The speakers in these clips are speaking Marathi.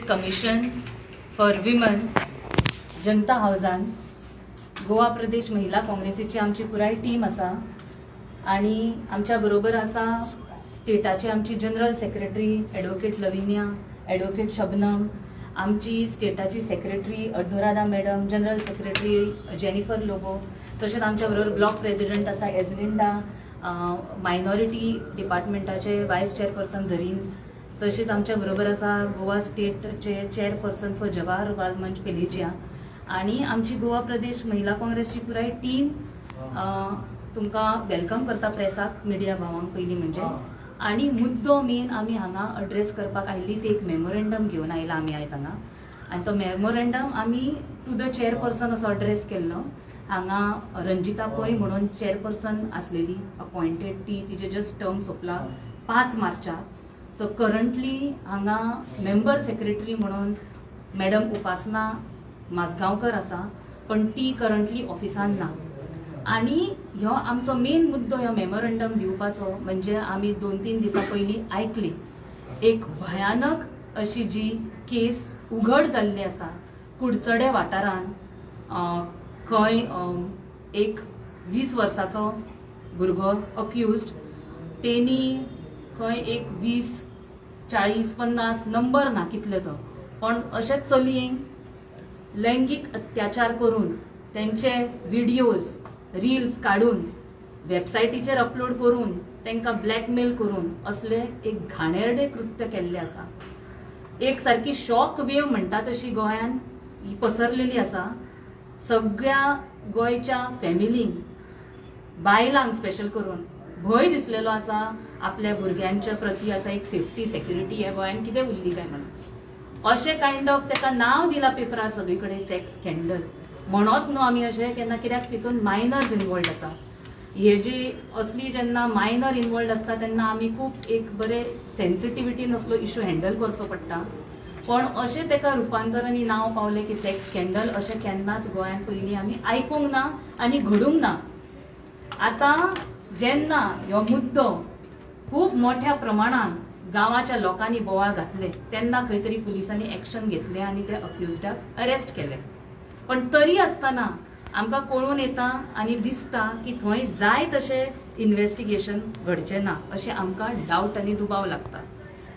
कमिशन फॉर विमन जनता हाऊसान गोवा प्रदेश महिला काँग्रेसीची आमची पुराय टीम आसा आणि आमच्या बरोबर आसा स्टेटाचे आमची general secretary advocate Lavinia, advocate Shabnam, आमची स्टेटाची secretary Anuradha madam, general secretary Jennifer Lobo, तशेंच आमच्या बरोबर ब्लॉक प्रेसिडेंट आसा एजलिंडा, मायनॉरिटी डिपार्टमेंटाचे वायस चेअरपर्सन झरीन, तशेंच आमच्या बरोबर आसा गोवा स्टेटचे चेअरपर्सन फॉर जवाहरलाल मंच पेलिजिया आणि आमची गोवा प्रदेश महिला काँग्रेसची पुराय टीम तुमकां वेलकम करता प्रेसाक, मिडिया भावांक पयली म्हणजे. आणि मुद्दो मेन आमी हांगा अड्रेस करपाक आयिल्ली ती एक मेमोरेंडम घेवन आयला आमी आयज हांगा. आनी तो मेमोरेंडम आमी टू द चेअरपर्सन असो अड्रेस केल्लो. हांगा रंजिता पै म्हणून चेअरपर्सन आसलेली अपॉइंटेड, ती तिचे जस्ट टर्म सोंपला 5 मार्चाक. सो करंटली हांगा मेंबर सेक्रेटरी म्हणून मॅडम उपासना माजगांवकर आसा, पण ती करंटली ऑफिसान ना. आणि ह्यो आमचो मेन मुद्दो ह्यो मेमोरेंडम दिवपाचो म्हणजे आमी 2-3 दिसां पयलीं आयकली एक भयानक अशी जी केस उघड जाल्ली आसा कुडचडे वाठारांत. खंय एक 20 वर्साचो भुरगो अक्युज्ड, तेनी खंय एक 20, 40, 50 नंबर ना कितले तो, पण अशें चलयेंक लैंगिक अत्याचार करून त्यांचे व्हिडिओज रील्स काढून वेबसायटीचेर अपलोड करून तांकां ब्लॅकमेल करून असले एक घाणेरडे कृत्य केल्ले आसा. एक सारकी शॉक वेव म्हणटा तशी गोंयान ही पसरलेली आसा. सगळ्या गोंयच्या फॅमिलींक, बायलांक स्पेशल करून भंय दिसलेलो आसा आपल्या भुरग्यांच्या प्रती. आता एक सेफ्टी सेक्युरिटी ह्या गोंयान कितें उरली काय म्हणून अशें कायंड ऑफ ताका नांव दिला पेपरार सगळीकडे सेक्स स्कॅन्डल म्हणत न्हू आमी अशें केन्ना, कित्याक तितून मायनर्स इन्वॉल्ड आसा. हे जी असली जेन्ना मायनर इन्वॉल्ड आसता तेन्ना आमी खूब एक बरे सेन्सिटिव्हिटीन असलो इश्यू हँडल करचो पडटा. पण अशें ताका रुपांतरांनी नांव पावलें की सेक्स स्कॅन्डल, अशें केन्नाच गोंयान पयलीं आमी आयकूंक ना आनी घडूंक ना. आतां जेन्ना ह्यो मुद्दो खूब मोठ्या प्रमाणात गांवाच्या लोकांनी बोवाळ घातले तेन्ना खंय तरी पुलिसांनी एक्शन घेतले आणि ते अक्युज्डाक अरेस्ट केले. पण तरी आसतना आमकां कळून येता आनी दिसता की थंय जाय तशें इन्व्हेस्टिगेशन घडचें ना अशें आमकां डावट आनी दुबाव लागता.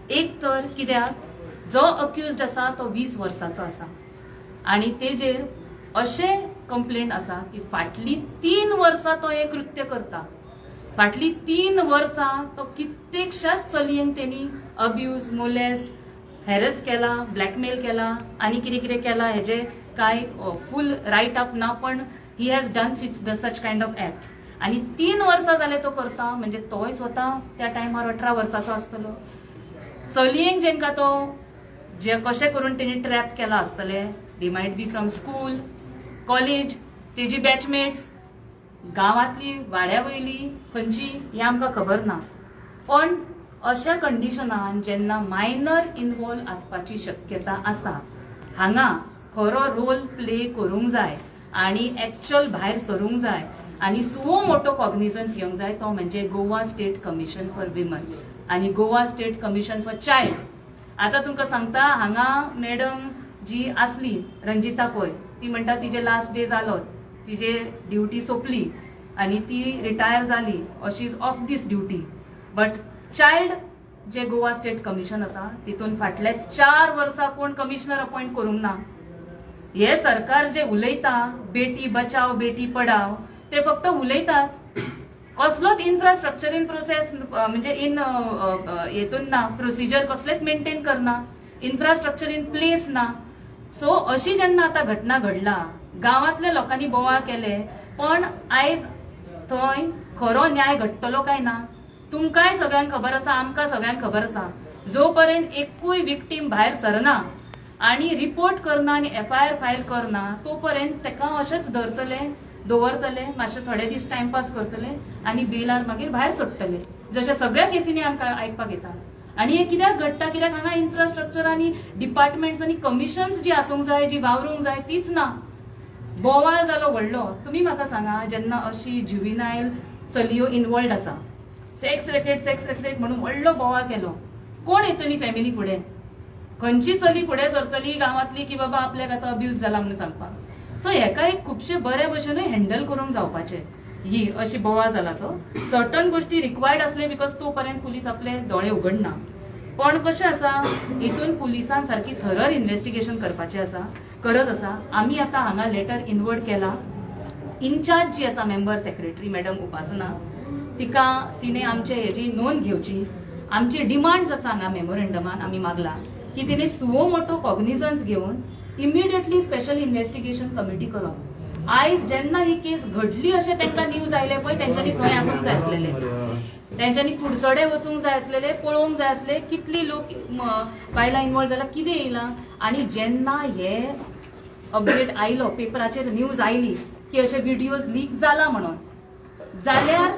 एक तर कित्याक जो अक्युज्ड आसा तो 20 वर्साचो आसा आणि तेजेर अशें कंप्लेंट आसा की फाटली 3 वर्सां तो हे कृत्य करता. फाटली 3 वर्सां तो कित्येकशाच चलयेंक तेणी अब्यूज, मोलेस्ट, हॅरस केला, ब्लॅकमेल केला आणि कितें कितें केला हेजे काय फुल रायट अप ना, पण he has done such kind of acts. आणि 3 वर्सां जाले तो करता म्हणजे तोय स्वता त्या टायमार 18 वर्साचो आसतलो. चलयेंक जेंकां तो जे कशें करून तेणी ट्रॅप केला आसतले, दे might B from school, college, तेजी बॅचमेट्स, गांवांतली वाड्या वयली खंयची हें आमकां खबर ना. पण अशा कंडिशनान जेन्ना मायनर इन्वॉल्व आसपाची शक्यता आसा, हांगा खरो रोल प्ले करूंक जाय आणि एक्चुअल भायर सरूंक जाय आणि सुवो मोठो कॉग्निजन्स घेवंक जाय, तो म्हणजे Goa state commission for women आणि Goa state commission for child. आता तुमकां सांगता, हांगा मॅडम जी आसली रंजिता पै, ती म्हणटा तिजे लास्ट डे जालो, तिजे ड्युटी सोंपली आणि ती रिटायर जाली, she is off this duty. But child जे गोवा स्टेट कमिशन आसा तितून फाटल्या 4 वर्सां कोण कमिशनर अपॉइंट करूंक ना. हे सरकार जे उलयता बेटी बचाव बेटी पढाव ते फक्त उलयतात, कसलोच इन्फ्रास्ट्रक्चर इन प्रोसेस म्हणजे इन हेतून ना, प्रोसिजर कसलेच मेंटेन करना, इन्फ्रास्ट्रक्चर इन प्लेस ना. सो अशी जेन्ना आता घटना घडला, गांवांतल्या लोकांनी बोवाळ केले, पण आयज थंय खरो न्याय घडटलो काय ना तुमकांय सगळ्यांक खबर आसा, आमकां सगळ्यांक खबर आसा. जो पर्यंत एकूय विक्टीम भायर सरना आणि रिपोर्ट करना आणि FIR फायल करना तो पर्यंत ताका अशेंच दवरतले, मातशे थोडे दीस टाइमपास करतले आणि बेलार मागीर भायर सोडटले, जशें सगळ्या केसींनी आमकां आयकपाक येता. आणि हे कित्याक घडटा, कित्याक हांगा इन्फ्रास्ट्रक्चर आणि डिपार्टमेंट्स आणि कमिशन्स जी आसूंक जाय, जी वावरूंक जाय, तीच ना. बोवाळ जालो व्हडलो. तुमी म्हाका सांगा, जेन्ना अशी ज्युविनायल चलयो इन्वॉल्ड आसा, सेक्स रेकेट म्हणून व्हडलो बोवाळ केलो, कोण येतली फॅमिली फुडें? खंयची चली फुडें सरतली गांवांतली की बाबा आपल्याक आतां अब्यूज जाला म्हणून सांगपाक. सो हेका एक खुबशे बरे भशेनूय हँडल करूंक जावपाचे. ही अशी बोवाळ जाला तो सर्टन गोष्टी रिक्वायर्ड असले बिकॉज तो पर्यंत पुलीस आपले दोळे उघडना. पण कशें आसा हितून पुलिसान सारकी थरर इन्व्हेस्टिगेशन करपाचें आसा, गरज आसा. आमी आतां हांगा लेटर इनवर्ट केला. इनचार्ज जी आसा मेंबर सेक्रेटरी मॅडम उपासना, तिने आमचे हेजी नोंद घेवची. आमची डिमांड्स आसा हांगा मेमोरेंडमान आमी मागला की तिने सुओ मोटो कॉग्निझन्स घेवन इमिडिएटली स्पेशल इन्व्हेस्टिगेशन कमिटी करप. आयज जेन्ना ही केस घडली अशें तांकां न्यूज आयले पळय, तेंच्यांनी थंय आसूंक जाय आसलेले, तेंच्यांनी कुडचडे वचूंक जाय आसलेले, पळोवंक जाय आसले कितली लोक बायलां इन्वॉल्व जाला, कितें येयलां. आनी जेन्ना हे अपडेट आयलो, पेपराचेर न्यूज आयली की अशे व्हिडिओज लीक जाला म्हणून, जाल्यार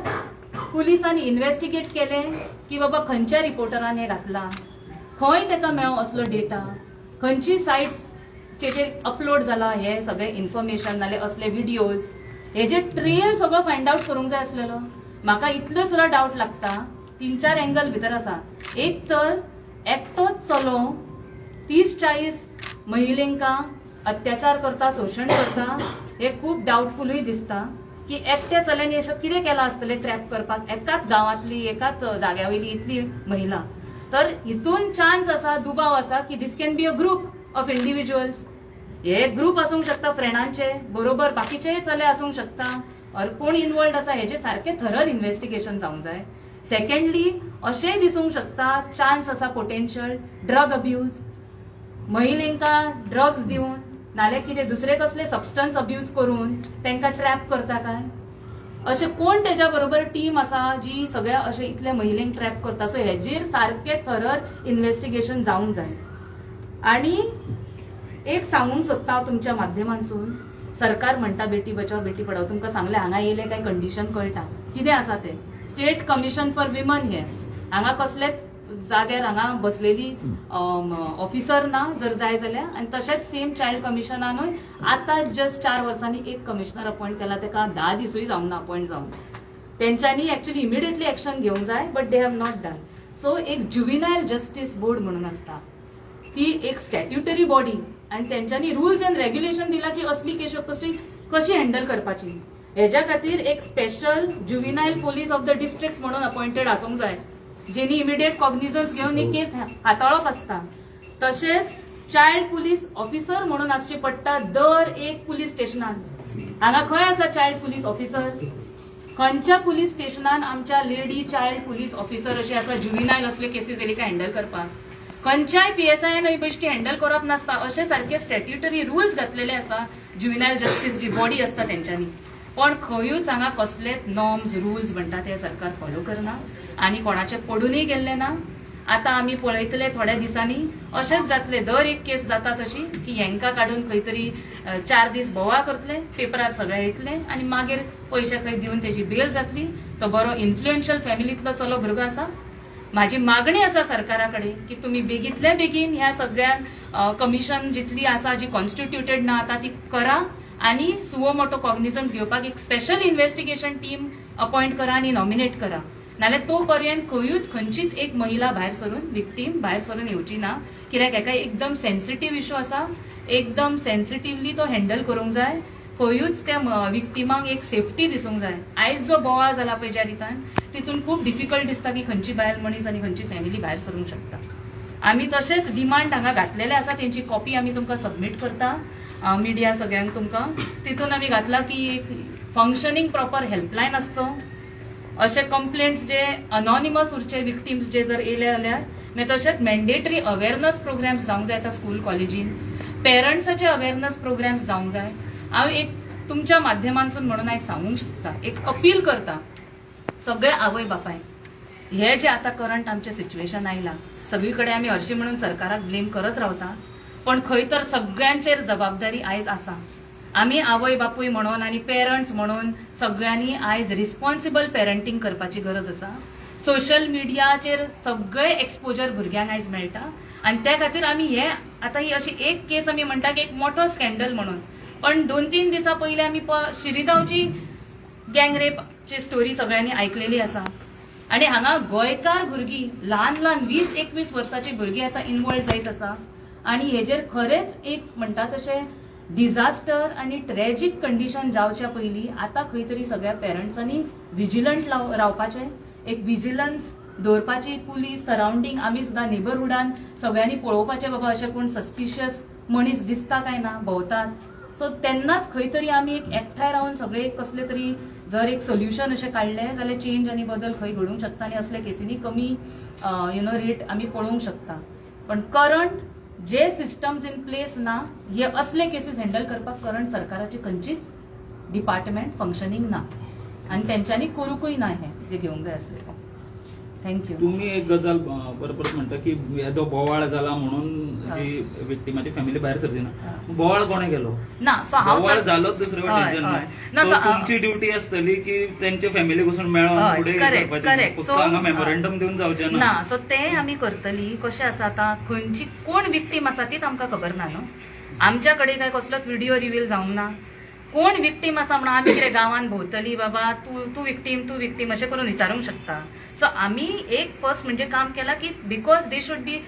पुलिसांनी इन्व्हेस्टिगेट केलें की बाबा खंयच्या रिपोर्टरान हे घातला, खंय ताका मेळ्ळो असलो डेटा, खंयची सायट्स चेर अपलोड जाला हे सगळे इन्फॉर्मेशन नाल्यार असले व्हिडिओज, हेजे ट्रेल सगळो फायंड आउट करूंक जाय आसलेलो. म्हाका इतलो सुद्दां डावट लागता. 3-4 एंगल भितर आसा. एक तर एकटोच चलो 30-40 महिलांका अत्याचार करता, शोषण करता, हे खूब डाउटफुलूय दिसता की एकट्या चल्यांनी अशें कितें केलां आसतलें ट्रॅप करपाक एकाच गांवांतली एकाच जाग्या वयली इतली महिला. तर हितून चान्स आसा, दुबाव आसा की this can be a group of individuals. हे ग्रुप आसूंक शकता फ्रेंडांचे, बरोबर बाकीचे चले आसूंक शकता, और कोण इन्वॉल्ड आसा हेजे सारखे थरर इन्व्हेस्टिगेशन जावंक जाय. सेकंडली अशेंय दिसूंक शकता चान्स आसा पोटेन्शियल ड्रग अब्यूज, महिलांका ड्रग्स दिवन नाल्यार कितें दुसरे कसले सबस्टन्स अब्यूज करून तांकां ट्रॅप करता काय, अशें कोण तेज्या बरोबर टीम आसा जी सगळ्या अशें इतले महिलांक ट्रॅप करता. सो हेजेर सारखे थरर इन्व्हेस्टिगेशन जावंक जाय. आणि एक सांगूंक सोदता हांव तुमच्या माध्यमांतसून, सरकार म्हणटा बेटी बचाव बेटी पढाओ, तुमकां सांगलें हांगा येयले काय कंडिशन कळटा कितें आसा ते. स्टेट कमिशन फॉर विमन हे हांगा कसलेच जाग्यार हांगा बसलेली ऑफिसर ना जर जाय जाल्यार. आनी तशेंच सेम चायल्ड कमिशनानूय आतां जस्ट 4 वर्सांनी एक कमिशनर अपॉइंट केला, ताका 10 दिसूय जावंक ना अपॉइंट जावन. तेंच्यांनी एक्चुअली इमिडिएटली एक्शन घेवंक जाय, but they have not done. So एक ज्युव्हिनायल जस्टिस बोर्ड म्हणून आसता, ती एक स्टॅट्युटरी बॉडी, आणि त्यांच्यानी रुल्स अँड रेग्युलेशन दिला की असली केस कशी हँडल करपाची. हेच्या खातीर एक special juvenile police of the district म्हणून अपॉइंटेड आसूंक जाय, जेनी इमिडिएट कॉग्निझन्स घेवन ही केस हाताळप आसता. तशेंच चायल्ड पुलीस ऑफिसर म्हणून आसचे पडटा दर एक पुलीस स्टेशनान. हांगा खंय आसा चायल्ड पुलीस ऑफिसर? खंयच्या पुलीस स्टेशनान आमच्या लेडी चायल्ड पुलीस ऑफिसर अशी आसा ज्युव्हिनायल असले केसीस येयले काय हँडल करपाक? खंयच्याय PSIन ही बेश्टी हँडल करप नासता. अशे सारखे स्टॅट्युटरी रुल्स घातलेले आसा ज्युव्हिनायल जस्टिस जी बॉडी आसता तेंच्यांनी. पण खंयूच हांगा कसलेच नॉर्म्स रुल्स म्हणटा ते सरकार फॉलो करना आनी कोणाचे पडूनय गेल्ले ना. आतां आमी पळयतले थोड्या दिसांनी अशेंच जातले, दर एक केस जाता तशी की हेंका काडून खंय तरी 4 दीस बोवाळ करतले, पेपरार सगळे येतले आनी मागीर पयशे खंय दिवन तेजी बेल जातली. तो बरो इन्फ्लुएन्शियल फॅमिलींतलो चलो भुरगो आसा. माझी मागणी आसा सरकारा कडेन की तुम्ही बेगीतल्या बेगीन ह्या सगळ्या कमिशन जितली आसा जी कॉन्स्टिट्युटेड ना आता ती करा आणि सुओ मोटो कॉग्निझन्स घेवपाक एक स्पेशल इन्व्हेस्टिगेशन टीम अपॉइंट करा आणि नॉमिनेट करा. नाल्यार तो पर्यंत खंयूच खंयचीच एक महिला भायर सरून विक्टीम भायर सरून येवची ना. कित्याक हेका एकदम सेन्सिटीव इश्यू आसा, एकदम सेन्सिटिव्हली तो हँडल करूंक जाय. खंयूच त्या विक्टिमाक एक सेफ्टी दिसूंक जाय. आयज जो बोवाळ जाला पळय ज्या रितान तितून खूब डिफिकल्ट दिसता की खंयची बायल मनीस आनी खंयची फॅमिली भायर सरूंक शकता. आमी तशेंच डिमांड हांगा घातलेले आसा, तेंची कॉपी आमी तुमकां सबमीट करता मिडिया सगळ्यांक तुमकां. तितून आमी घातला की एक फंक्शनींग प्रॉपर हेल्पलायन आसचो. अशे कंप्लेंट्स जे अनॉनिमस उरचे विक्टिम्स जे जर येले जाल्यार मागीर तशेंच मॅन्डेटरी अवेरनस प्रोग्राम्स जावंक जाय. आतां स्कूल कॉलेजीन पेरंट्साचे अवेरनस प्रोग्राम्स जावंक जाय. हांव एक तुमच्या माध्यमांतून म्हणून आयज सांगूंक शकता, एक अपील करता सगळे आवय बापाय, हे जे आता करंट आमचे सिच्युएशन आयला सगळी कडेन आमी हरशी म्हणून सरकाराक ब्लेम करत रावता, पण खंय तर सगळ्यांचेर जबाबदारी आयज आसा. आमी आवय बापूय म्हणून आनी पेरंट्स म्हणून सगळ्यांनी आयज रिस्पॉन्सिबल पेरंटींग करपाची गरज आसा. सोशल मिडियाचेर सगळे एक्सपोजर भुरग्यांक आयज मेळटा आनी त्या खातीर आमी हे आतां ही अशी एक केस आमी म्हणटा की एक मोठो स्कॅन्डल म्हणून, पण 2-3 दिसा पयलीं आमी शिरीगांवची गँगरेपची स्टोरी सगळ्यांनी आयकलेली आसा. आणि हांगा गोंयकार भुरगीं ल्हान ल्हान 20-21 वर्साची भुरगीं आतां इन्वॉल्व जायत आसा. आणि हेजेर खरेंच एक म्हणटा तशें डिझास्टर आणि ट्रॅजिक कंडिशन जावच्या पयलीं आतां खंय तरी सगळ्या पेरंट्सांनी विजिलंट रावपाचें, एक विजिलन्स दवरपाची, पुलीस सराउंडींग आमी सुद्दां नेबरहुडान सगळ्यांनी पळोवपाचें बाबा अशें कोण सस्पिशियस मनीस दिसता काय ना भोंवतात. सो तेन्नाच खंय तरी आमी एक एकठांय रावन सगळे कसले तरी जर एक सोल्युशन अशें काडलें जाल्यार चेंज आनी बदल खंय घडूंक शकता आनी असल्या केसींनी कमी रेट आमी पळोवंक शकता. पण करंट जे सिस्टम्स इन प्लेस ना, हे असले केसीस हँडल करपाक करंट सरकाराचे खंयचीच डिपार्टमेंट फंक्शनिंग ना आनी तेंच्यांनी करूंकूय ना हे जे घेवंक जाय आसले. थँक्यू. तुम्ही एक गजाल बरोबर म्हणटा की येदो बोवाळ जाला म्हणून जी विक्टिमाची फॅमिली भायर सरची ना. बोवाळ कोणे केलो ना. सो हांव बोवाळ जालोच दुसरे वाटेच्यान नाही. सो तुमची ड्युटी आसतली की तेंचे फॅमिली वचून मेळोन फुडें करपाचें, फक्त हांगा मेमोरेंडम दिवन जावचें ना. सो तें आमी करतली. कशें आसा आतां खंयची कोण विक्टीम आसा तीच आमकां खबर ना न्हू. आमच्या कडेन काय कसलोच व्हिडिओ रिव्हील जावंक ना. कोण विक्टीम आसा म्हणून आमी कितें गांवांत भोंवतली बाबा तूं विक्टीम अशें करून विचारूंक शकता. सो आमी एक फर्स्ट म्हणजे काम केला की because they should be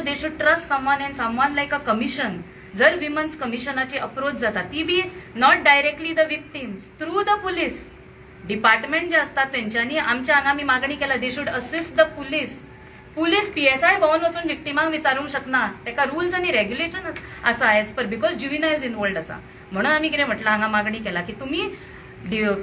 they should trust someone and someone like a commission. जर विमन्स कमिशनाची अप्रोच जाता ती be not directly the victims, through the police department जे असतात तेंच्यांनी आमच्या हांगा आमी मागणी केला they should assist the police. Police PSI भोंवन वचून विक्टिमांक विचारूंक शकना. तेका रुल्स आनी रेग्युलेशन आसा एज पर बिकॉज ज्युविनायल्स इनवॉल्ड आसा. म्हणून आमी कितें म्हटलं हांगा मागणी केला की तुम्ही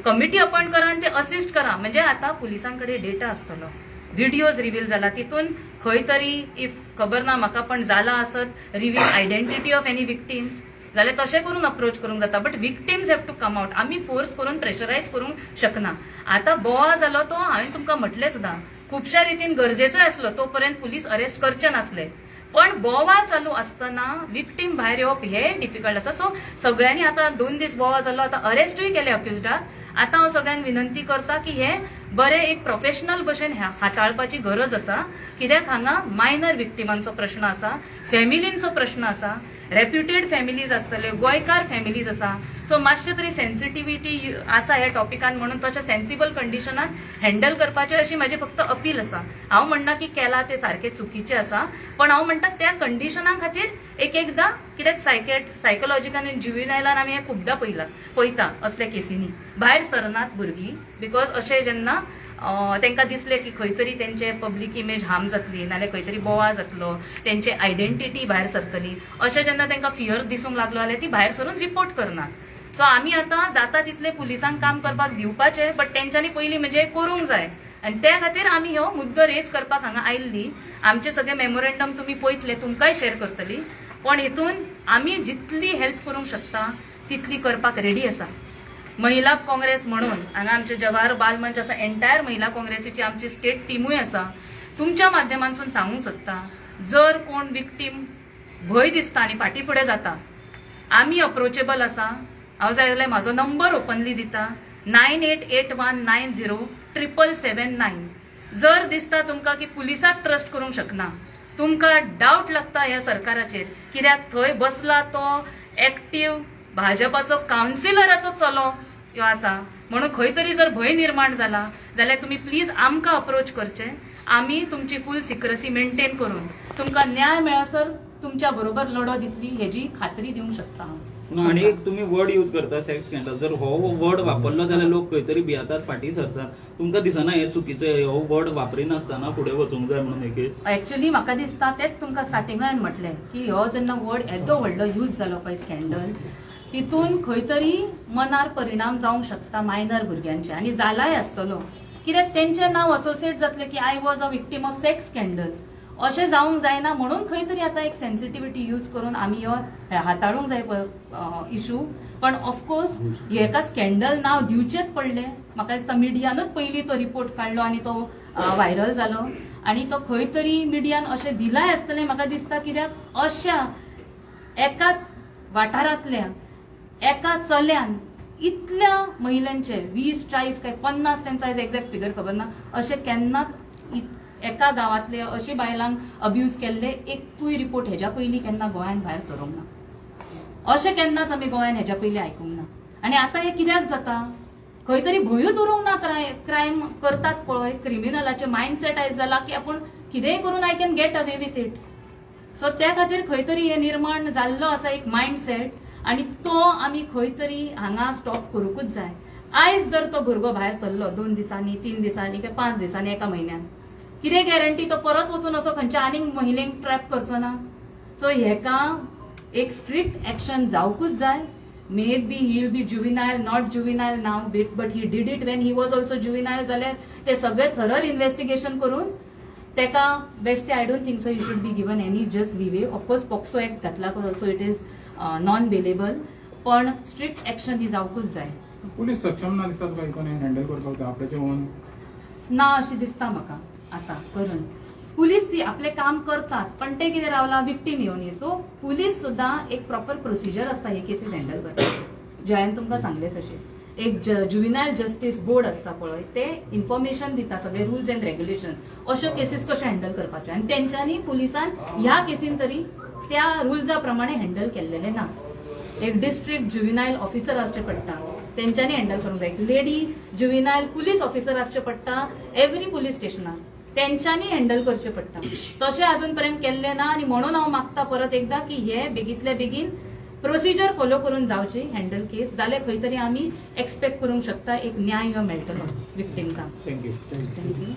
कमिटी अपॉइंट करा आनी ते असिस्ट करा. म्हणजे आता पुलिसांकडे डेटा आसतलो, व्हिडिओज रिव्हील जाला, तितून खंय तरी इफ खबर ना म्हाका पण जाला आसत reveal identity of any victims जाल्यार तशें करून अप्रोच करूंक जाता. But victims have to come out. आमी फोर्स करून प्रेशरायज करूंक शकना. आता बोवा जालो तो हांवें तुमकां म्हटलें सुद्दां खुबश्या रितीन गरजेचो आसलो तोपर्यंत पुलीस अरेस्ट करचे नासले. पण बोवा चालू असताना विक्टीम भायर येवप हे डिफिकल्ट आसा. सो सगळ्यांनी आता 2 दीस बोवा जालो, आता अरेस्टूय केले अक्युज्डाक. आता हांव सगळ्यांक विनंती करता की हे बरे एक प्रोफेशनल भशेन हाताळपाची गरज आसा. कित्याक हांगा मायनर विक्टिमांचो प्रश्न आसा, फॅमिलींचो प्रश्न आसा, रेप्युटेड फॅमिलीज आसतले, गोंयकार फॅमिलीज आसा. सो मातशें तरी सेन्सिटिव्हिटी आसा ह्या टॉपिकान म्हणून तशें सेन्सिबल कंडिशनान हँडल करपाचें अशी म्हाजी फक्त अपील आसा. हांव म्हणना की केला ते सारखे चुकीचे आसा, पण हांव म्हणटा त्या कंडिशना खातीर एकदां कित्याक सायकोलॉजिकल आनी ज्युविनायलान आमी हें खुबदां पळयता असल्या केसींनी भायर सरनात भुरगीं. बिकॉज अशें जेन्ना तांकां दिसलें की खंय तरी तेंचे पब्लीक इमेज हार्म जातली, नाल्यार खंय तरी बोवा जातलो, तेंचे आयडेंटिटी भायर सरतली, अशें जेन्ना तांकां फियर दिसूंक लागलो जाल्यार ती भायर सरून रिपोर्ट करनात. सो आमी आतां जाता तितले पुलिसांक काम करपाक दिवपाचें, बट तेंच्यांनी पयलीं म्हणजे करूंक जाय. आनी त्या खातीर आमी हो मुद्दो रेज करपाक हांगा आयिल्ली. आमचे सगळे मेमोरेंडम तुमी पळयतले, तुमकांय शेअर करतली. पण हितून आमी जितली हेल्प करूंक शकता तितली करपाक रेडी आसा. महिला काँग्रेस म्हणून हांगा आमचे जवाहर बाल मंच आसा, एंटायर महिला काँग्रेसीची आमची स्टेट टिमूय आसा. तुमच्या माध्यमांतून सांगूंक सोदता जर कोण विक्टीम भंय दिसता आनी फाटी फुडें जाता, आमी अप्रोचेबल आसा. हांव जाय जाल्यार म्हाजो नंबर ओपनली दिता 9881907779. जर दिसता तुमकां की पुलिसाक ट्रस्ट करूंक शकना, तुमकां डावट लागता ह्या सरकाराचेर कित्याक थंय बसला तो एक्टीव भाजपाचो कावन्सिलराचो चलो ह्यो आसा म्हणून खंय तरी जर भंय निर्माण जाला जाल्यार तुमी प्लीज आमकां अप्रोच करचें. आमी तुमची फूल सिक्रसी मेंटेन करून तुमकां न्याय मेळसर तुमच्या बरोबर लढो दितली हेजी खात्री दिवंक शकता हांव. आणि एक तुम्ही वर्ड यूज करता सेक्स स्कॅन्डल. जर हो वर्ड वापरलो जाल्यार लोक खंय तरी भियेतात, फाटी सरतात. तुमकां दिसना हे चुकीचें, हो वर्ड वापरिनासतना फुडें वचूंक जाय म्हणून एक केस? एक्चुअली म्हाका दिसता तेच तुमकां स्टार्टिंगान म्हटलें की हो जेन्ना वर्ड येदो व्हडलो यूज जालो पळय स्कॅन्डल, तितून खंय तरी मनार परिणाम जावंक शकता मायनर भुरग्यांचे आनी जालाय आसतलो. कित्याक तेंचें नांव असोसिएट जातलें की I was a victim of sex scandal. अशें जावंक जायना म्हणून खंय तरी आतां एक सेन्सिटिव्हिटी यूज करून आमी हो हाताळूंक जाय इशू. पण ऑफकोर्स हेका स्कॅन्डल नांव दिवचेच पडलें. म्हाका दिसता मिडियानूच पयलीं तो रिपोर्ट काडलो आनी तो व्हायरल जालो आनी तो खंय तरी मिडियान अशें दिलाय आसतलें म्हाका दिसता. कित्याक अशा एकाच वाठारांतल्या एका चल्यान इतल्या महिलांचे 20-40 काय 50 तेंचो एक्झॅक्ट फिगर खबर ना, अशें केन्नाच एका गांवांतले अशी बायलांक अब्यूज केल्ले एकूय रिपोर्ट हेज्या पयलीं केन्ना गोंयान भायर सरूंक ना. अशें केन्नाच आमी गोंयान हेज्या पयलीं आयकूंक ना. आनी आतां हे कित्याक जाता, खंय तरी भंयूच उरूंक ना. क्रायम करतात पळय क्रिमिनलाचे मायंडसेट आयज जाला की आपूण कितेंय करून I can get away with it. So त्या खातीर खंय तरी हे निर्माण जाल्लो आसा एक मायंडसेट आनी तो आमी खंय तरी हांगा स्टॉप करूंकूच जाय. आयज जर तो भुरगो भायर सरलो 2 दिसांनी 3 दिसांनी काय 5 दिसांनी एका म्हयन्यान कितें गॅरंटी तो परत वचून असो खंयच्या आनीक महिलेक ट्रॅप करचो ना. सो हेका एक स्ट्रिक्ट एक्शन जावकूच जाय. Maybe he will be juvenile not juvenile नाव but he did it when he was also juvenile जाल्यार ते सगळे थरर इन्व्हेस्टिगेशन करून तेका best I don't think so you should be given any just leave. Of course POCSO act घातला so it is non bailable पण स्ट्रिक्ट एक्शन ही जावकूच जाय. पुलीस सक्षम ना दिसतात काय कोणी हँडल करपाक आपल्याचे ओन ना अशी दिसता म्हाका आता करून. पुलीस आपले काम करतात पण ते कितें रावला विक्टीम येवन. सो पुलीस सुद्धा एक प्रॉपर प्रोसिजर असता हे केसीस हँडल करतात. जयान तुमकां सांगले तशें एक जुविनायल जस्टिस बोर्ड असता पळय ते इन्फॉर्मेशन दिता सगळे रुल्स अँड रेग्युलेशन अश्यो केसीस कशे हँडल करपाचे आनी तेंच्यांनी पुलिसान ह्या केसीन तरी त्या रुल्सा प्रमाणे हँडल केल्लेले ना. एक डिस्ट्रिक्ट जुविनायल ऑफिसर आसचे पडटा तेंच्यांनी हँडल करूंक जाय. लेडी जुविनायल पुलीस ऑफिसर आसचे पडटा एव्हरी पुलीस स्टेशनार तेंच्यांनी हँडल करचे पडटा. तशें अजून पर्यंत केल्ले ना आनी म्हणून हांव मागता परत एकदा की हे बेगीतले बेगीन प्रोसिजर फॉलो करून जावची हँडल केस जाल्यार खंय तरी आमी एक्सपेक्ट करूंक शकता एक न्याय मेळटलो विक्टीम्सांक. थँक्यू. थँक्यू.